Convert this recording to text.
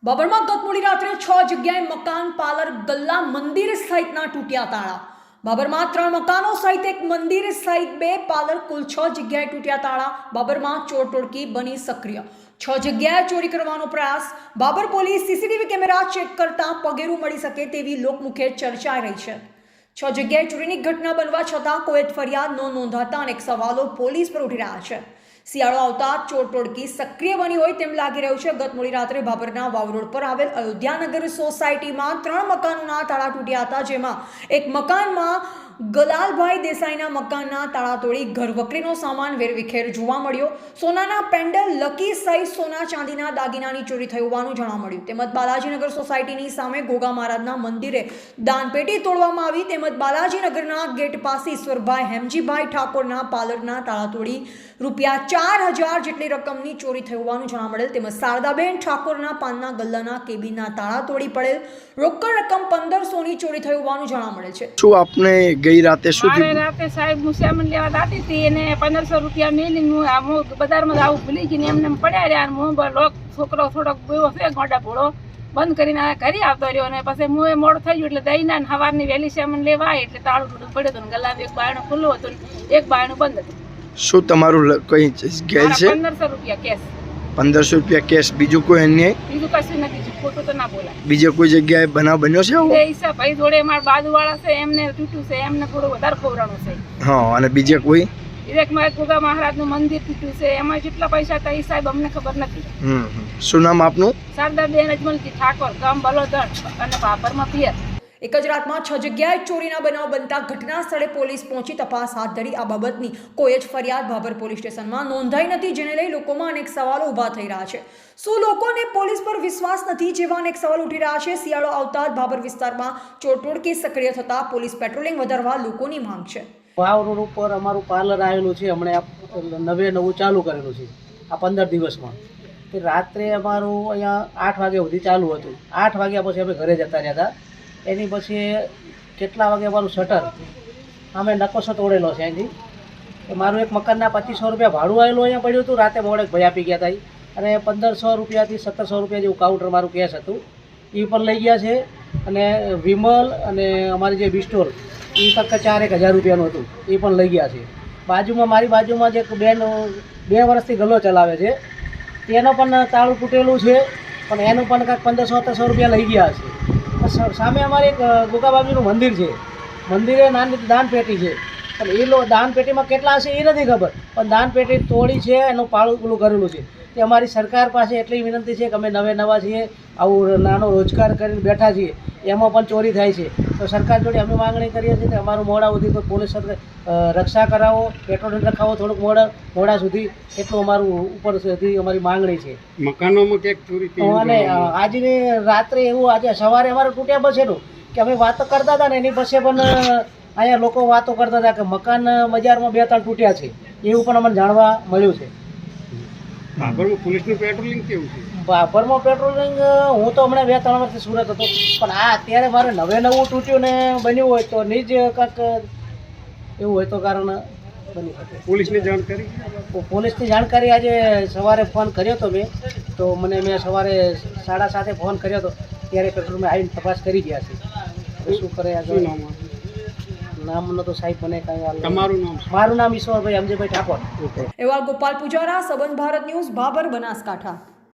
બાબરમાં ગત મોડી રાત્રે 6 જગ્યાએ મકાન, પાર્લર, ગલ્લા, મંદિર સહિતના તૂટ્યા તાળા। બાબરમાં 3 મકાનો સહિત એક મંદિર સહિત 2 પાર્લર, કુલ 6 જગ્યાએ તૂટ્યા તાળા। બાબરમાં ચોર ટોળકી બની સક્રિય, 6 જગ્યાએ ચોરી કરવાનો પ્રયાસ। બાબર પોલીસ સીસીટીવી કેમેરા ચેક કરતા પગેરું મળી શકે તેવી લોકમુખે ચર્ચાઈ રહી છે। 6 જગ્યાએ ચોરીની ઘટના બનવા છતાં કોઈ ફરિયાદ ન નોંધાતા અનેક સવાલો પોલીસ પર ઉઠી રહ્યા છે। શિયાળો આવતા ચોર ટોળકી સક્રિય બની હોય તેમ લાગી રહ્યું છે। ગત મોડી રાત્રે બાબરના વાવ રોડ પર આવેલ અયોધ્યાનગર સોસાયટીમાં 3 મકાનોના તાળા તૂટ્યા હતા, જેમાં એક મકાનમાં ગલાલભાઈ દેસાઈના મકાનના તાળા તોડી ઘરવકરીનો સામાન વેરવિખેર જોવા મળ્યો। સોનાના પેન્ડલ, લકી સહિત સોના ચાંદીના દાગીનાની ચોરી થઈ હોવાનું જાણવા મળ્યું। તેમજ બાલાજીનગર સોસાયટીની સામે ગોગા મહારાજના મંદિરે દાનપેટી તોડવામાં આવી। તેમજ બાલાજીનગરના ગેટ પાસે ઈશ્વરભાઈ હેમજીભાઈ ઠાકોરના પાર્લરના તાળા તોડી ₹4,000 જેટલી રકમની ચોરી થઈ હોવાનું જાણવા મળેલ। તેમજ શારદાબેન ઠાકોરના પાનના ગલ્લાના કેબિનના તાળા તોડી પડેલ રોકડ રકમ 1500ની ચોરી થઈ હોવાનું જાણવા મળે છે। શું આપને ગઈ રાતે શું મારે રાતે સાહેબ હું સામાન લેવા દાતી હતી અને 1500 રૂપિયા મેલીને હું બજારમાં આવું ભૂલી ગઈ ને એમને પડ્યા રહ્યા। હું લોક છોકરો થોડોક ગયો છે ગોડા ભોળો બંધ કરીને ઘરે આવતો રહ્યો અને પછી હું એ મોડ થઈ ગયું એટલે દઈના સવારની વહેલી સામાન લેવા આવી એટલે તાળું તૂટું પડ્યું હતું, ગલાબ એક બાયણું ખુલ્લું હતું ને એક બાયણું બંધ હતું। શું તમારું કઈ ગેલ છે? 1500 રૂપિયા કેશ। 1500 રૂપિયા કેશ। બીજું કોઈ અન્યાય? બીજું કશું નથી, ખોટું તો ના બોલાય। બીજે કોઈ જગ્યાએ બનાવ બન્યો છે આવો? ઈસા ભાઈ જોડે મારા બાજુવાળા છે એમને તૂટ્યું છે, એમને થોડું વધારે ખવડાવવાનું છે। હા, અને બીજે કોઈ? વિવેકમાં ગોગા મહારાજનું મંદિર તૂટ્યું છે, એમાં જેટલા પૈસા હતા એ સાહેબ અમને ખબર નથી। શું નામ આપનું? શારદાબેન અજમલજી ઠાકોર, ગામ બલોદણ અને બાબરમાં પિયર। એક જ રાતમાં 6 જગ્યાએ ચોરીના બનાવ બનતા ઘટના સ્થળે પોલીસ પહોંચી તપાસ હાથ ધરી। આ બાબતની કોઈ જ ફરિયાદ બાબર પોલીસ સ્ટેશનમાં નોંધાઈ નથી, જેને લઈ લોકોમાં અનેક સવાલો ઊભા થઈ રહ્યા છે। શું લોકોને પોલીસ પર વિશ્વાસ નથી, જેવા અનેક સવાલ ઉઠી રહ્યા છે। શિયાળો આવતા જ બાબર વિસ્તારમાં ચોર ટોળકી સક્રિય થતા પોલીસ પેટ્રોલિંગ વધારવા લોકોની માંગ છે। વાવ રોડ ઉપર અમારું પાર્લર આવેલું છે, હમણાં નવું ચાલુ કરેલું છે આ 15 દિવસમાં। કે રાત્રે અમારું અહીંયા 8 વાગ્યા સુધી ચાલુ હતું, 8 વાગ્યા પછી અમે ઘરે જતા રહ્યા હતા। એની પછી કેટલા વાગે અમારું શટર અમે નકોશો તોડેલો છે અહીંથી। મારું એક મકાનના 2500 રૂપિયા ભાડું આવેલું અહીંયા પડ્યું હતું, રાતે મોડે ભાઈ આપી ગયા હતા અને 1500 રૂપિયાથી 1700 રૂપિયા જેવું કાઉન્ટર મારું કેશ હતું એ પણ લઈ ગયા છે। અને વિમલ અને અમારી જે બિસ્ટોર એ ફક્ત 4-1000 રૂપિયાનું હતું એ પણ લઈ ગયા છે। બાજુમાં મારી બાજુમાં જે બેન 2 વર્ષથી ગલ્લો ચલાવે છે તેનો પણ તાળું તૂટેલું છે, પણ એનું પણ કાંઈક 1500-1700 રૂપિયા લઈ ગયા છે। સામે અમારે એક ગોગાબાબીનું મંદિર છે, મંદિરે નાની દાન પેટી છે, પણ એ દાન પેટીમાં કેટલા હશે એ નથી ખબર, પણ દાન પેટી તોડી છે, એનું પાળું પેલું કરેલું છે। તે અમારી સરકાર પાસે એટલી વિનંતી છે કે અમે નવા છીએ, આવું નાનો રોજગાર કરીને બેઠા છીએ, એમાં પણ ચોરી થાય છે। તો સરકાર જોડે અમે માગણી કરીએ છીએ કે અમારું મોડા સુધી તો પોલીસ રક્ષા કરાવો, પેટ્રોલિંગ રખાવો થોડુંક મોડા સુધી, એટલું અમારું ઉપર સુધી અમારી માંગણી છે। મકાનોમાં ક્યાંક ચોરી થઈ અને આજની રાત્રે એવું આજે સવારે અમારે તૂટ્યા બસેલું કે અમે વાતો કરતા હતા ને એની પછી પણ અહીંયા લોકો વાતો કરતા હતા કે મકાન બજારમાં 2-3 તૂટ્યા છે, એવું પણ અમને જાણવા મળ્યું છે। બાબરમાં પોલીસનું પેટ્રોલિંગ કેવું છે? બાબરમાં પેટ્રોલિંગ હું તો હમણાં 2-3 વર્ષથી સુરત હતો, પણ આ અત્યારે મારે નવું તૂટ્યું ને બન્યું હોય તો નહીં જ કાંઈક એવું હોય તો કારણ બની શકે। પોલીસની જાણકારી? પોલીસની જાણકારી આજે સવારે ફોન કર્યો હતો મેં, તો મેં સવારે 7:30 ફોન કર્યો હતો, ત્યારે પેટ્રોલમાં આવીને તપાસ કરી ગયા છે। શું કરે આગળ નામનો તો સાહેબ મને કાંઈ। તમારું નામ? મારું નામ ઈશ્વરભાઈ હેમજીભાઈ ઠાકોર। એવા ગોપાલ પૂજારા, સંબંધ ભારત ન્યૂઝ, બાબર, બનાસકાંઠા।